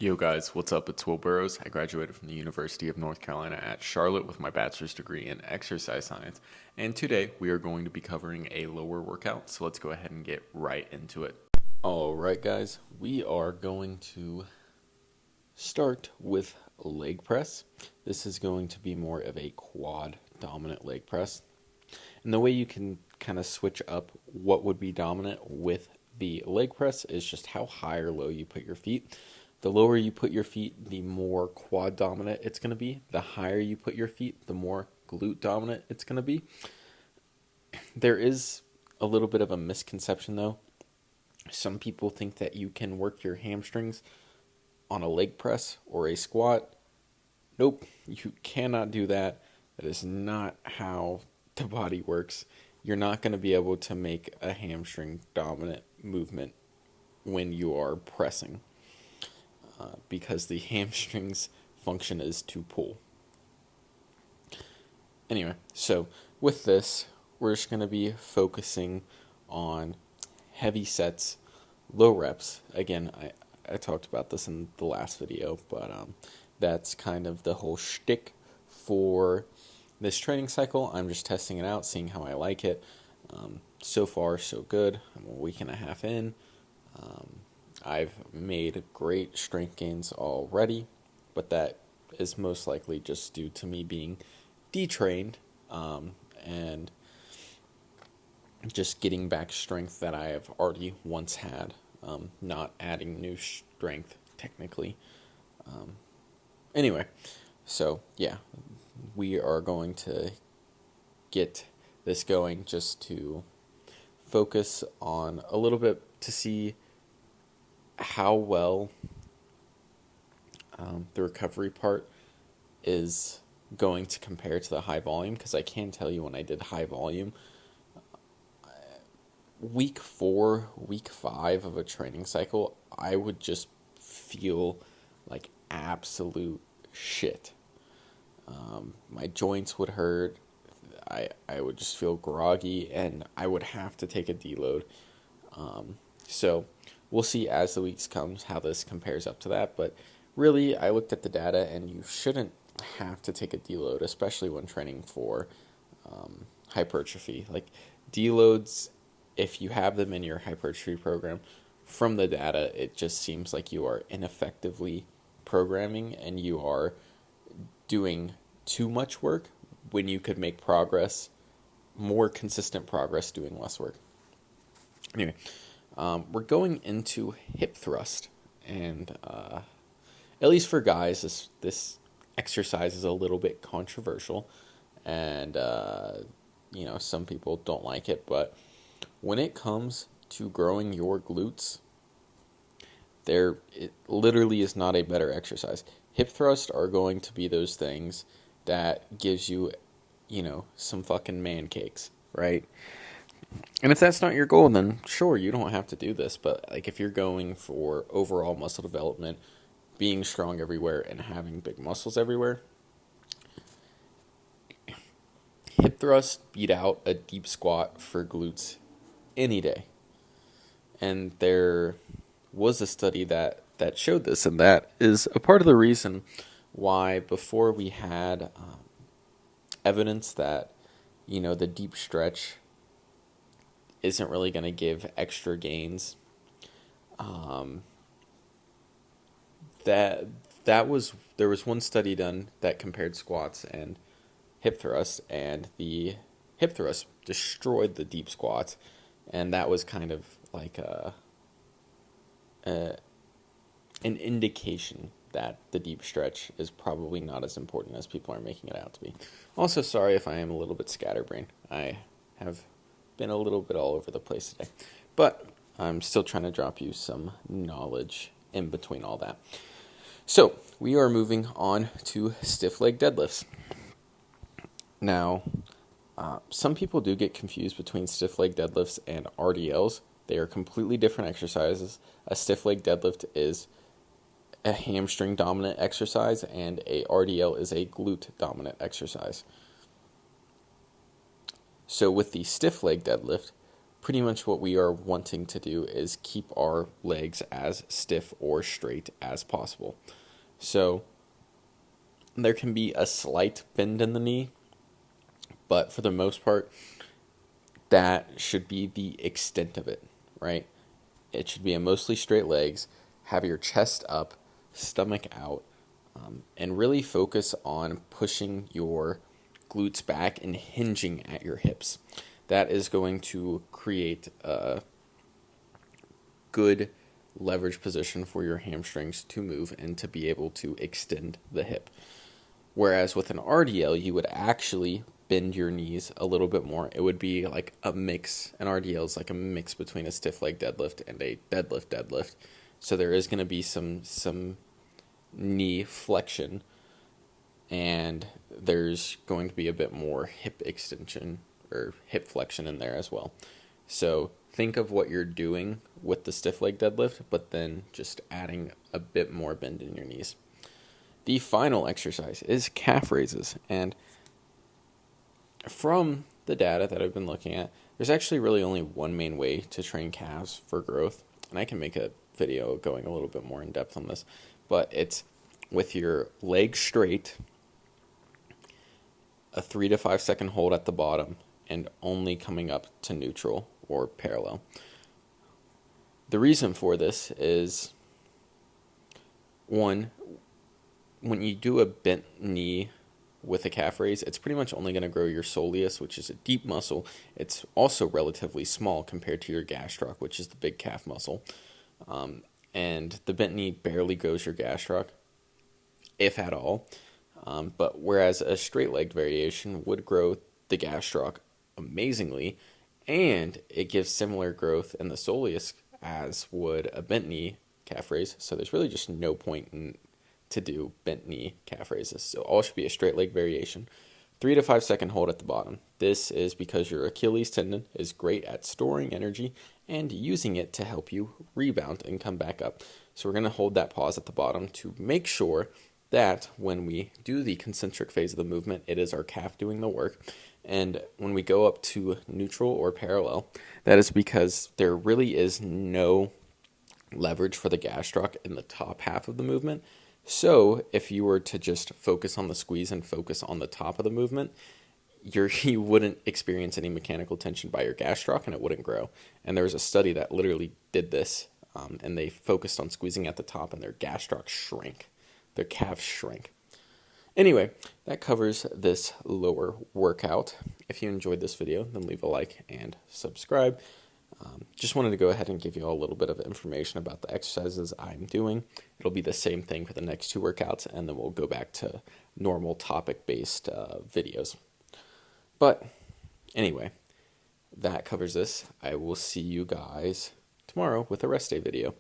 Yo guys, what's up? It's Will Burroughs. I graduated from the University of North Carolina at Charlotte with my bachelor's degree in exercise science. And today we are going to be covering a lower workout, so let's go ahead and get right into it. Alright guys, we are going to start with leg press. This is going to be more of a quad dominant leg press. And the way you can kind of switch up what would be dominant with the leg press is just how high or low you put your feet. The lower you put your feet, the more quad dominant it's going to be. The higher you put your feet, the more glute dominant it's going to be. There is a little bit of a misconception though. Some people think that you can work your hamstrings on a leg press or a squat. Nope, you cannot do that. That is not how the body works. You're not going to be able to make a hamstring dominant movement when you are pressing. Because the hamstring's function is to pull. Anyway, so with this, we're just going to be focusing on heavy sets, low reps. Again, I talked about this in the last video, but that's kind of the whole shtick for this training cycle. I'm just testing it out, seeing how I like it. So far, so good. I'm a week and a half in. I've made great strength gains already, but that is most likely just due to me being detrained and just getting back strength that I have already once had, not adding new strength technically. Anyway, so yeah, we are going to get this going just to focus on a little bit to see how well the recovery part is going to compare to the high volume, because I can tell you when I did high volume, week 4, week 5 of a training cycle, I would just feel like absolute shit. My joints would hurt. I would just feel groggy, and I would have to take a deload. So we'll see as the weeks comes how this compares up to that. But really, I looked at the data, and you shouldn't have to take a deload, especially when training for hypertrophy. Like deloads, if you have them in your hypertrophy program, from the data, it just seems like you are ineffectively programming and you are doing too much work when you could make progress, more consistent progress, doing less work. Anyway, we're going into hip thrust, and at least for guys, this exercise is a little bit controversial, and some people don't like it, but when it comes to growing your glutes, it literally is not a better exercise. Hip thrusts are going to be those things that gives you, some fucking man cakes, right? And if that's not your goal, then sure, you don't have to do this. But like if you're going for overall muscle development, being strong everywhere, and having big muscles everywhere, hip thrusts beat out a deep squat for glutes any day. And there was a study that showed this, and that is a part of the reason why before we had evidence that, the deep stretch isn't really going to give extra gains. There was one study done that compared squats and hip thrusts, and the hip thrust destroyed the deep squats, and that was kind of like an indication that the deep stretch is probably not as important as people are making it out to be. Also, sorry if I am a little bit scatterbrained. I have been a little bit all over the place today, but I'm still trying to drop you some knowledge in between all that. So we are moving on to stiff leg deadlifts. Now, some people do get confused between stiff leg deadlifts and RDLs. They are completely different exercises. A stiff leg deadlift is a hamstring dominant exercise, and a RDL is a glute dominant exercise. So with the stiff leg deadlift, pretty much what we are wanting to do is keep our legs as stiff or straight as possible. So there can be a slight bend in the knee, but for the most part, that should be the extent of it, right? It should be a mostly straight legs, have your chest up, stomach out, and really focus on pushing your glutes back and hinging at your hips. That is going to create a good leverage position for your hamstrings to move and to be able to extend the hip. Whereas with an RDL, you would actually bend your knees a little bit more. It would be like a mix. An RDL is like a mix between a stiff leg deadlift and a deadlift. So there is going to be some knee flexion, and there's going to be a bit more hip extension or hip flexion in there as well. So think of what you're doing with the stiff leg deadlift, but then just adding a bit more bend in your knees. The final exercise is calf raises, and from the data that I've been looking at, there's actually really only one main way to train calves for growth, and I can make a video going a little bit more in depth on this, but it's with your legs straight, a 3 to 5 second hold at the bottom, and only coming up to neutral or parallel. The reason for this is, one, when you do a bent knee with a calf raise, it's pretty much only going to grow your soleus, which is a deep muscle. It's also relatively small compared to your gastroc, which is the big calf muscle. And the bent knee barely grows your gastroc, if at all. But whereas a straight-legged variation would grow the gastroc amazingly, and it gives similar growth in the soleus as would a bent knee calf raise. So there's really just no point to do bent knee calf raises. So all should be a straight leg variation. 3 to 5 second hold at the bottom. This is because your Achilles tendon is great at storing energy and using it to help you rebound and come back up. So we're going to hold that pause at the bottom to make sure that when we do the concentric phase of the movement, it is our calf doing the work. And when we go up to neutral or parallel, that is because there really is no leverage for the gastroc in the top half of the movement. So if you were to just focus on the squeeze and focus on the top of the movement, you wouldn't experience any mechanical tension by your gastroc, and it wouldn't grow. And there was a study that literally did this, and they focused on squeezing at the top, and their gastroc shrank. Their calves shrank. Anyway, that covers this lower workout. If you enjoyed this video, then leave a like and subscribe. Just wanted to go ahead and give you all a little bit of information about the exercises I'm doing. It'll be the same thing for the next 2 workouts, and then we'll go back to normal topic-based videos. But anyway, that covers this. I will see you guys tomorrow with a rest day video.